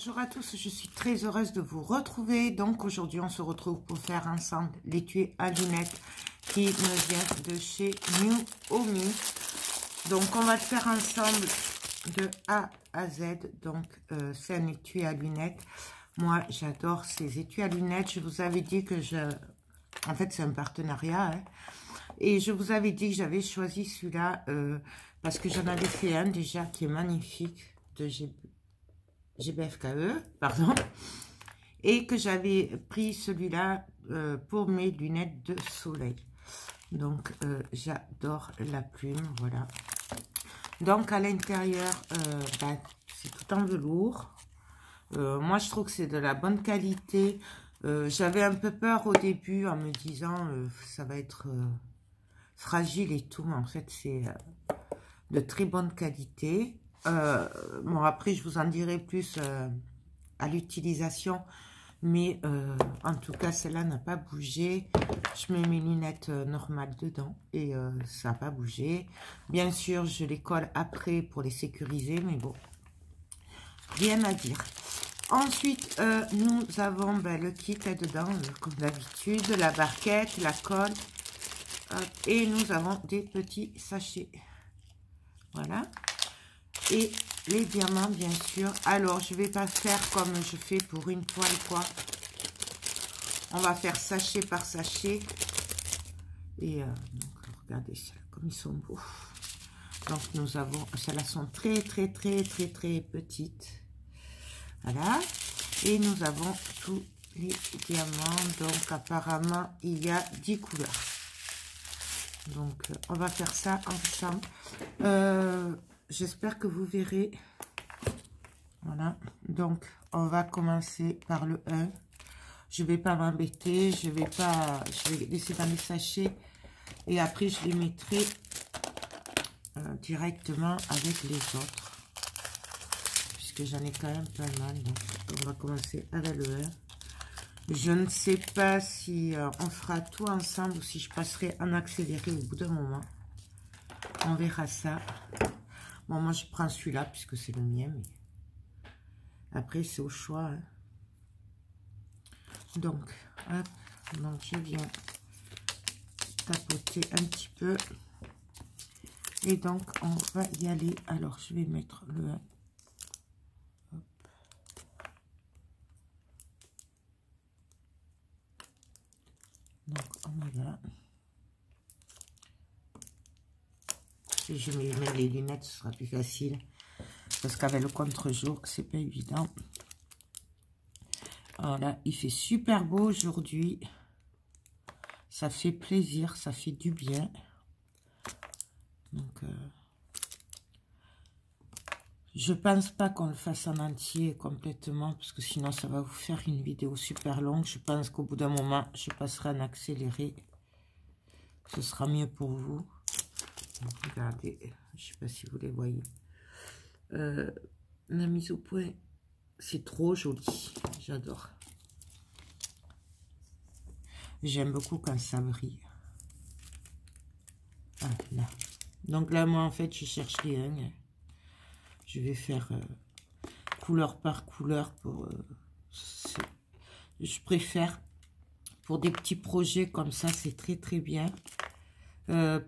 Bonjour à tous, je suis très heureuse de vous retrouver. Donc aujourd'hui on se retrouve pour faire ensemble l'étui à lunettes qui me vient de chez New Omi. Donc on va le faire ensemble de A à Z. Donc c'est un étui à lunettes. Moi j'adore ces étuis à lunettes. Je vous avais dit que en fait c'est un partenariat, hein. Et je vous avais dit que j'avais choisi celui-là parce que j'en avais fait un déjà qui est magnifique de GBFKE, pardon, et que j'avais pris celui-là pour mes lunettes de soleil. Donc j'adore la plume, voilà. Donc à l'intérieur, c'est tout en velours. Moi je trouve que c'est de la bonne qualité. J'avais un peu peur au début en me disant ça va être fragile et tout, mais en fait c'est de très bonne qualité. Bon, après je vous en dirai plus à l'utilisation, mais en tout cas celle-là n'a pas bougé. Je mets mes lunettes normales dedans et ça n'a pas bougé. Bien sûr je les colle après pour les sécuriser, mais bon, rien à dire. Ensuite nous avons le kit là-dedans, comme d'habitude, la barquette, la colle, et nous avons des petits sachets, voilà. Et les diamants, bien sûr. Alors, je vais pas faire comme je fais pour une toile, quoi. On va faire sachet par sachet. Et donc, regardez ça, comme ils sont beaux. Donc, nous avons... Celles-là sont très petites. Voilà. Et nous avons tous les diamants. Donc, apparemment, il y a 10 couleurs. Donc, on va faire ça ensemble. J'espère que vous verrez. Voilà. Donc, on va commencer par le 1. Je vais pas m'embêter. Je vais laisser dans les sachets. Et après, je les mettrai directement avec les autres. Puisque j'en ai quand même pas mal. Donc, on va commencer avec le 1. Je ne sais pas si on fera tout ensemble ou si je passerai en accéléré au bout d'un moment. On verra ça. Bon, moi, je prends celui-là puisque c'est le mien. Mais après, c'est au choix, hein. Donc, hop. Donc, je viens tapoter un petit peu. Et donc, on va y aller. Alors, je vais mettre le 1. Hop. Donc, on y va. Si je mets les lunettes, ce sera plus facile. Parce qu'avec le contre-jour, c'est pas évident. Voilà, il fait super beau aujourd'hui. Ça fait plaisir, ça fait du bien. Donc, je pense pas qu'on le fasse en entier complètement. Parce que sinon, ça va vous faire une vidéo super longue. Je pense qu'au bout d'un moment, je passerai en accéléré. Ce sera mieux pour vous. Donc, regardez, je sais pas si vous les voyez. La mise au point, c'est trop joli, j'adore. J'aime beaucoup quand ça brille. Ah, là. Donc là, moi, en fait, je cherche les 1. Je vais faire couleur par couleur. Je préfère pour des petits projets comme ça, c'est très bien.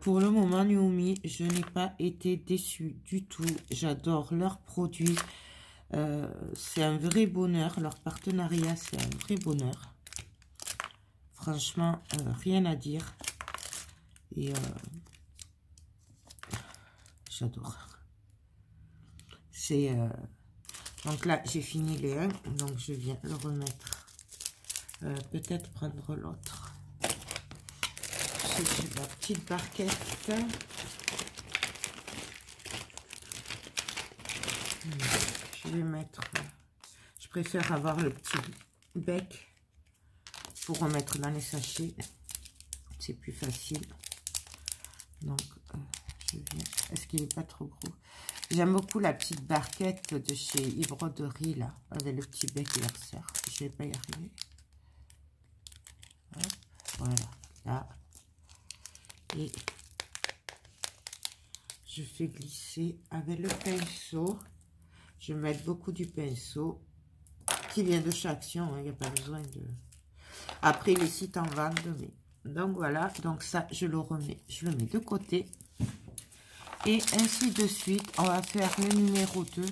Pour le moment, New Omi, je n'ai pas été déçue du tout. J'adore leurs produits. C'est un vrai bonheur. Leur partenariat, c'est un vrai bonheur. Franchement, rien à dire. Et j'adore. C'est donc là, j'ai fini les 1. Donc, je viens le remettre. Peut-être prendre l'autre. J'ai la petite barquette. Je vais mettre... Je préfère avoir le petit bec pour remettre dans les sachets. C'est plus facile. Donc, je viens... Est-ce qu'il n'est pas trop gros? J'aime beaucoup la petite barquette de chez Ibroderie, là, avec le petit bec et leur serre. Je ne vais pas y arriver. Hop, voilà, là. Et je fais glisser avec le pinceau. Je vais mettre beaucoup du pinceau. qui vient de chez Action, il n'y a pas besoin de... Après, les sites en vendent, mais... Donc, voilà. Donc, ça, je le remets. Je le mets de côté. Et ainsi de suite. On va faire le numéro 2.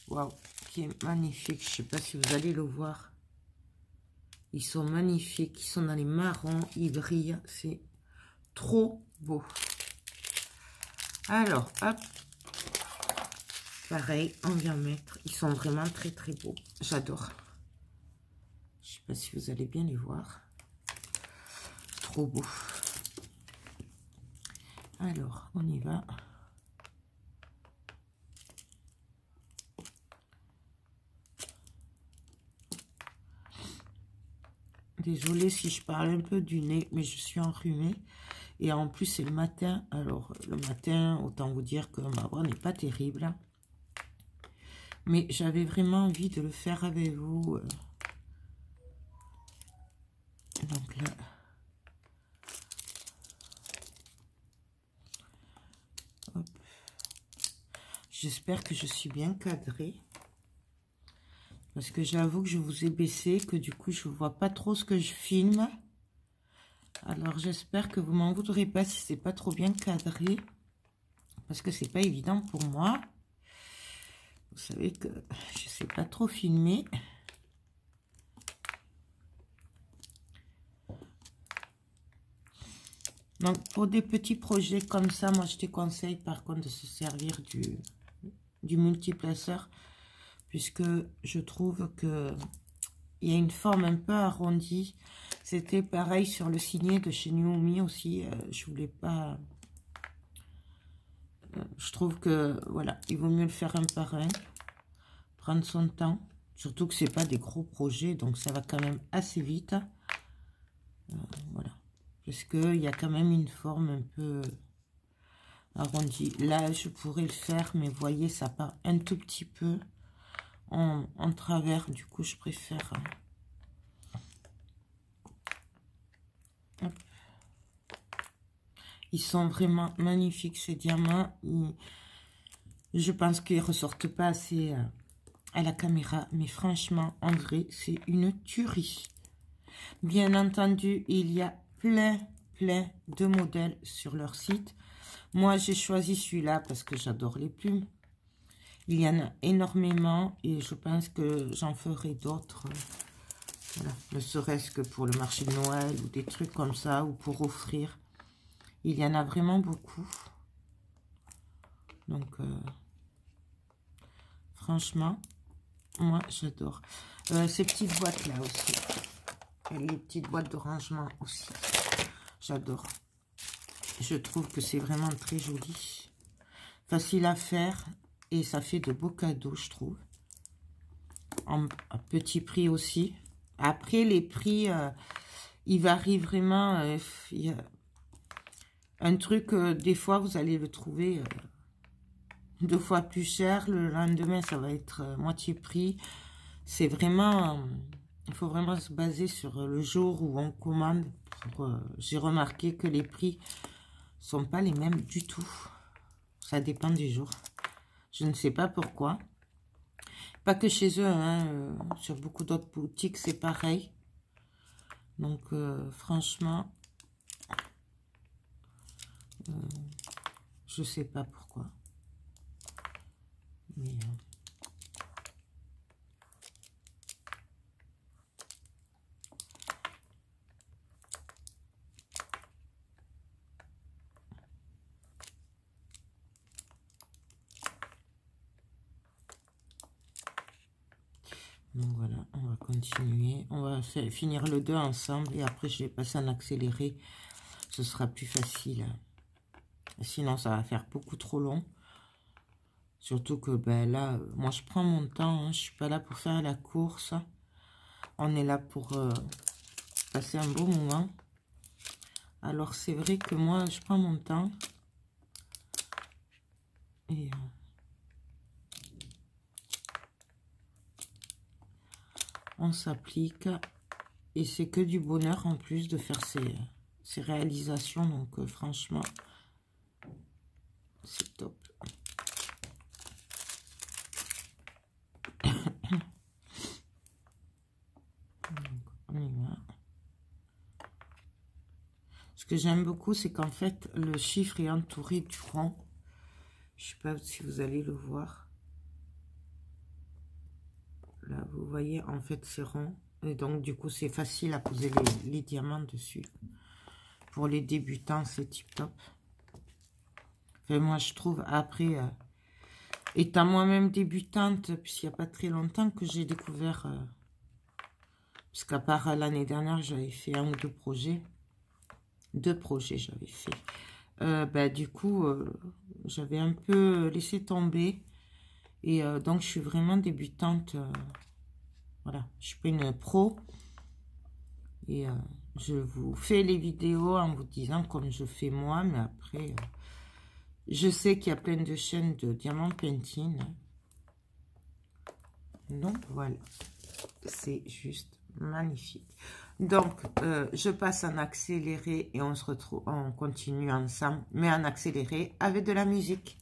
Waouh, qui est magnifique. Je ne sais pas si vous allez le voir. Ils sont magnifiques. Ils sont dans les marrons. Ils brillent. C'est trop beau. Alors, hop. Pareil, on vient mettre. Ils sont vraiment très, très beaux. J'adore. Je ne sais pas si vous allez bien les voir. Trop beau. Alors, on y va. Désolée si je parle un peu du nez, mais je suis enrhumée. Et en plus, c'est le matin. Alors, le matin, autant vous dire que ma voix n'est pas terrible. Mais j'avais vraiment envie de le faire avec vous. Donc là... J'espère que je suis bien cadrée. Parce que j'avoue que je vous ai baissé, que du coup, je ne vois pas trop ce que je filme. Alors, j'espère que vous m'en voudrez pas si c'est pas trop bien cadré. Parce que c'est pas évident pour moi. Vous savez que je sais pas trop filmer. Donc, pour des petits projets comme ça, moi, je te conseille par contre de se servir du multiplaceur. Puisque je trouve que il y a une forme un peu arrondie. C'était pareil sur le signet de chez Naomi aussi. Je voulais pas... je trouve que, voilà, il vaut mieux le faire un par un. Prendre son temps. Surtout que c'est pas des gros projets, donc ça va quand même assez vite. Voilà. Parce qu'il y a quand même une forme un peu arrondie. Là, je pourrais le faire, mais vous voyez, ça part un tout petit peu en travers. Du coup, je préfère... Hop. Ils sont vraiment magnifiques, ces diamants. Je pense qu'ils ne ressortent pas assez à la caméra. Mais franchement, en vrai, c'est une tuerie. Bien entendu, il y a plein de modèles sur leur site. Moi, j'ai choisi celui-là parce que j'adore les plumes. Il y en a énormément et je pense que j'en ferai d'autres. Voilà. Ne serait-ce que pour le marché de Noël ou des trucs comme ça ou pour offrir. Il y en a vraiment beaucoup. Donc, franchement, moi, j'adore. Ces petites boîtes-là aussi. Et les petites boîtes de rangement aussi. J'adore. Je trouve que c'est vraiment très joli. Facile à faire. Et ça fait de beaux cadeaux, je trouve. À petit prix aussi. Après, les prix, ils varient vraiment. Il y a un truc, des fois, vous allez le trouver 2 fois plus cher. Le lendemain, ça va être moitié prix. C'est vraiment... il faut vraiment se baser sur le jour où on commande. J'ai remarqué que les prix sont pas les mêmes du tout. Ça dépend du jour. Je ne sais pas pourquoi. Pas que chez eux, hein, sur beaucoup d'autres boutiques, c'est pareil. Donc, franchement, je sais pas pourquoi. Mais, donc voilà, on va continuer. On va finir le 2 ensemble et après je vais passer en accéléré. Ce sera plus facile. Sinon, ça va faire beaucoup trop long. Surtout que ben là, moi je prends mon temps. Hein, je suis pas là pour faire la course. On est là pour passer un beau moment. Alors c'est vrai que moi je prends mon temps. Et... on s'applique et c'est que du bonheur en plus de faire ces réalisations. Donc franchement, c'est top. que j'aime beaucoup, c'est qu'en fait, le chiffre est entouré du rond. Je sais pas si vous allez le voir. Là, vous voyez, en fait, c'est rond. Et donc, du coup, c'est facile à poser les diamants dessus. Pour les débutants, c'est tip top. Enfin, moi, je trouve, après, étant moi-même débutante, puisqu'il n'y a pas très longtemps que j'ai découvert... puisqu'à part l'année dernière, j'avais fait 1 ou 2 projets. 2 projets, j'avais fait. Du coup, j'avais un peu laissé tomber. Et donc, je suis vraiment débutante. Voilà, je suis pas une pro. Et je vous fais les vidéos en vous disant comme je fais moi. Mais après, je sais qu'il y a plein de chaînes de diamant painting. Donc, voilà. C'est juste magnifique. Donc, je passe en accéléré et on se retrouve, on continue ensemble, mais en accéléré avec de la musique.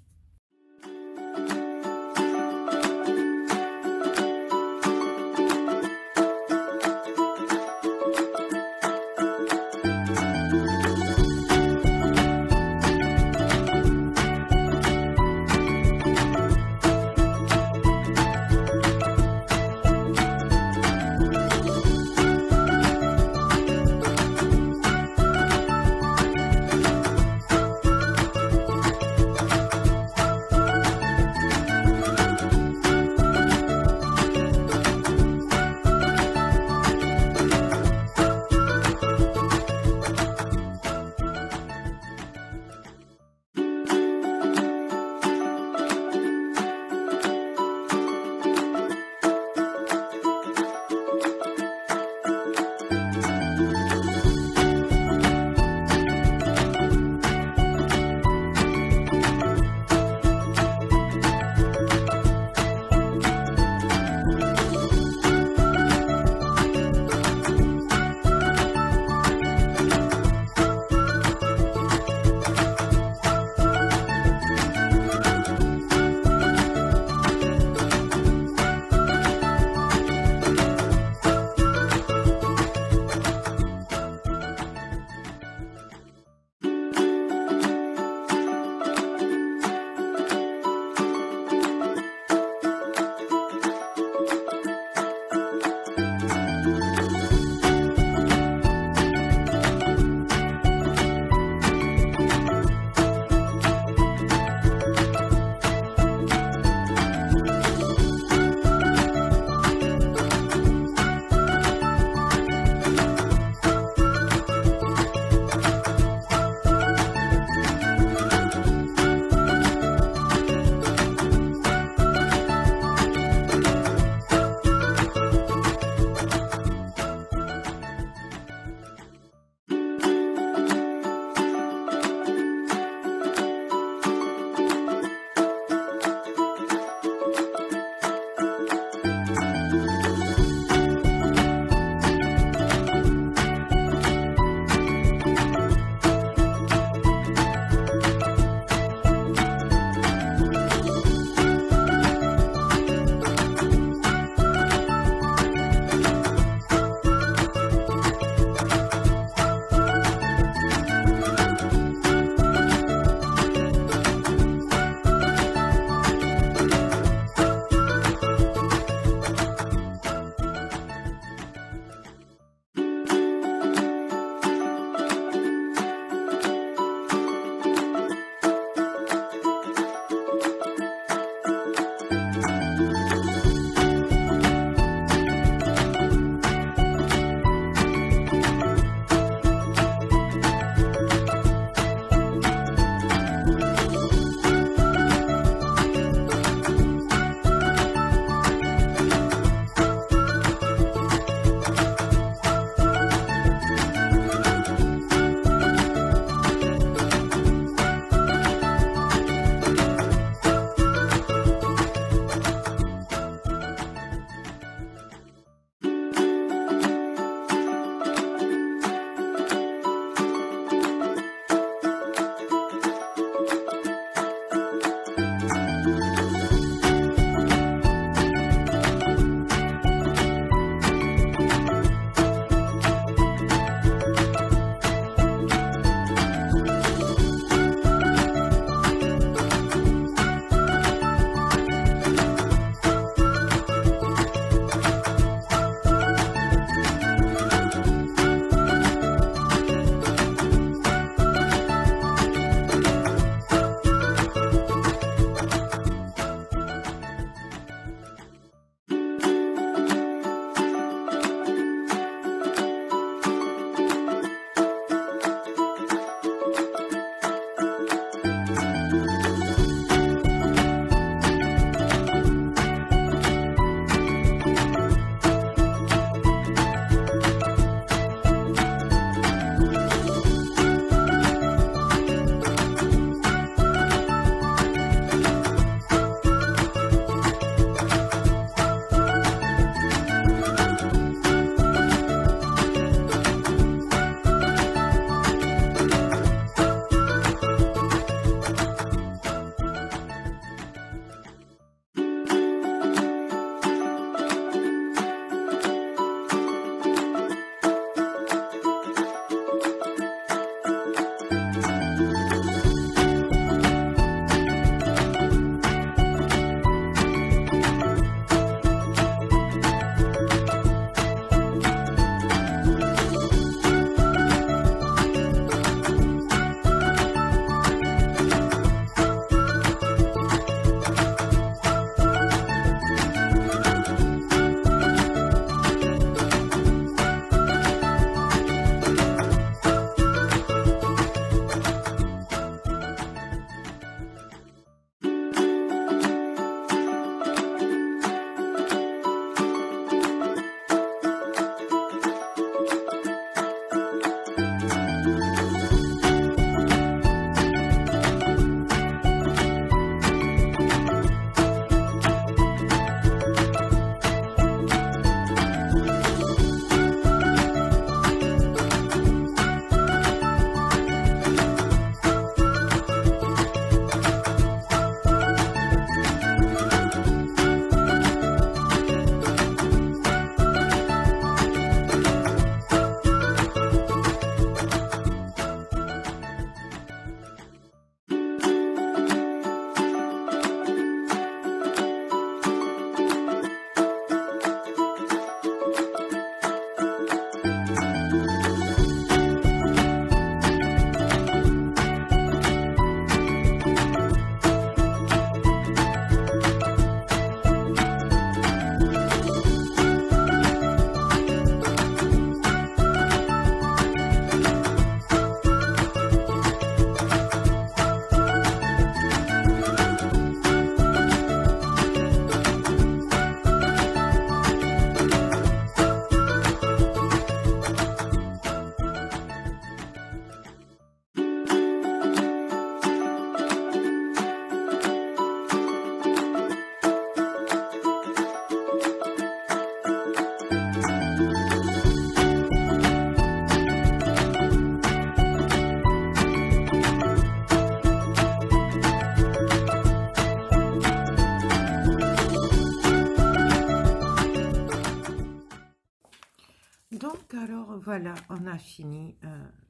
voilà, on a fini.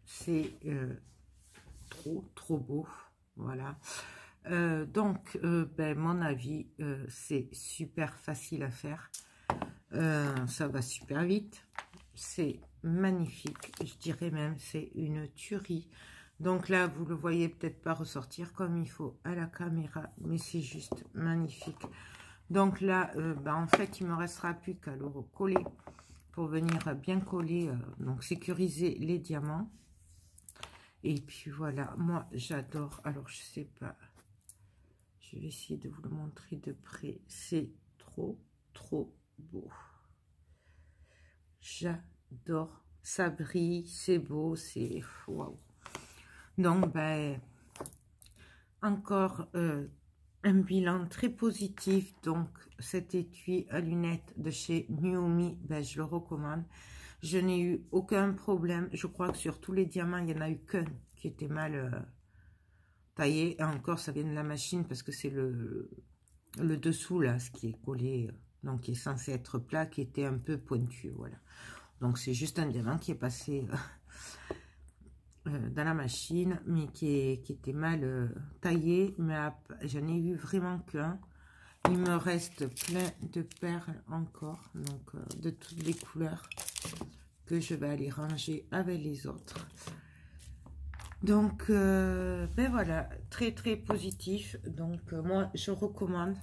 C'est trop beau. Voilà. Donc, mon avis, c'est super facile à faire. Ça va super vite. C'est magnifique. Je dirais même, c'est une tuerie. Donc là, vous le voyez peut-être pas ressortir comme il faut à la caméra, mais c'est juste magnifique. Donc là, en fait, il me restera plus qu'à le recoller pour venir bien coller, donc sécuriser les diamants. Et puis voilà, moi j'adore. Alors je sais pas, je vais essayer de vous le montrer de près. C'est trop beau. J'adore. Ça brille, c'est beau, c'est waouh. Donc encore un bilan très positif. Donc cet étui à lunettes de chez Nuomi, je le recommande. Je n'ai eu aucun problème. Je crois que sur tous les diamants, il n'y en a eu qu'un qui était mal taillé. Et encore, ça vient de la machine parce que c'est le dessous, là, ce qui est collé, donc qui est censé être plat, qui était un peu pointu, voilà. Donc, c'est juste un diamant qui est passé dans la machine, mais qui était mal taillé. Mais j'en ai eu vraiment qu'un. Il me reste plein de perles encore, donc de toutes les couleurs, que je vais aller ranger avec les autres. Donc, voilà, très positif. Donc, moi, je recommande.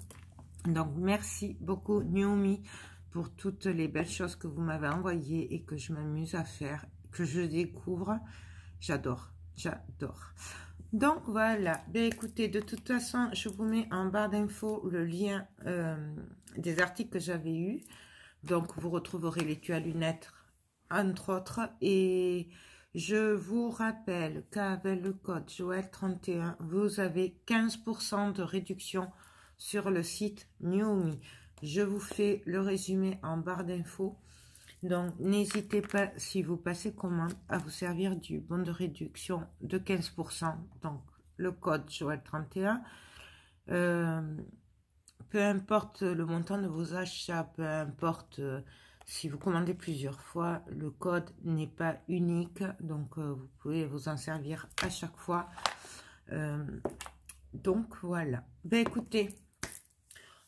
Donc, merci beaucoup, Nuomi, pour toutes les belles choses que vous m'avez envoyées et que je m'amuse à faire, que je découvre. J'adore. Donc, voilà. Écoutez, de toute façon, je vous mets en barre d'infos le lien des articles que j'avais eus. Donc, vous retrouverez l'étui à lunettes, entre autres. Et je vous rappelle qu'avec le code Joël31, vous avez 15% de réduction sur le site Nuomi. Je vous fais le résumé en barre d'infos. Donc, n'hésitez pas, si vous passez commande, à vous servir du bon de réduction de 15%. Donc, le code Joël31. Peu importe le montant de vos achats, peu importe si vous commandez plusieurs fois, le code n'est pas unique. Donc, vous pouvez vous en servir à chaque fois. Donc, voilà. Écoutez,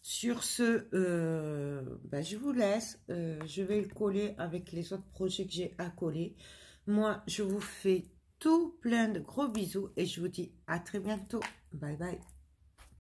sur ce, je vous laisse. Je vais le coller avec les autres projets que j'ai à coller. Moi, je vous fais tout plein de gros bisous et je vous dis à très bientôt. Bye bye.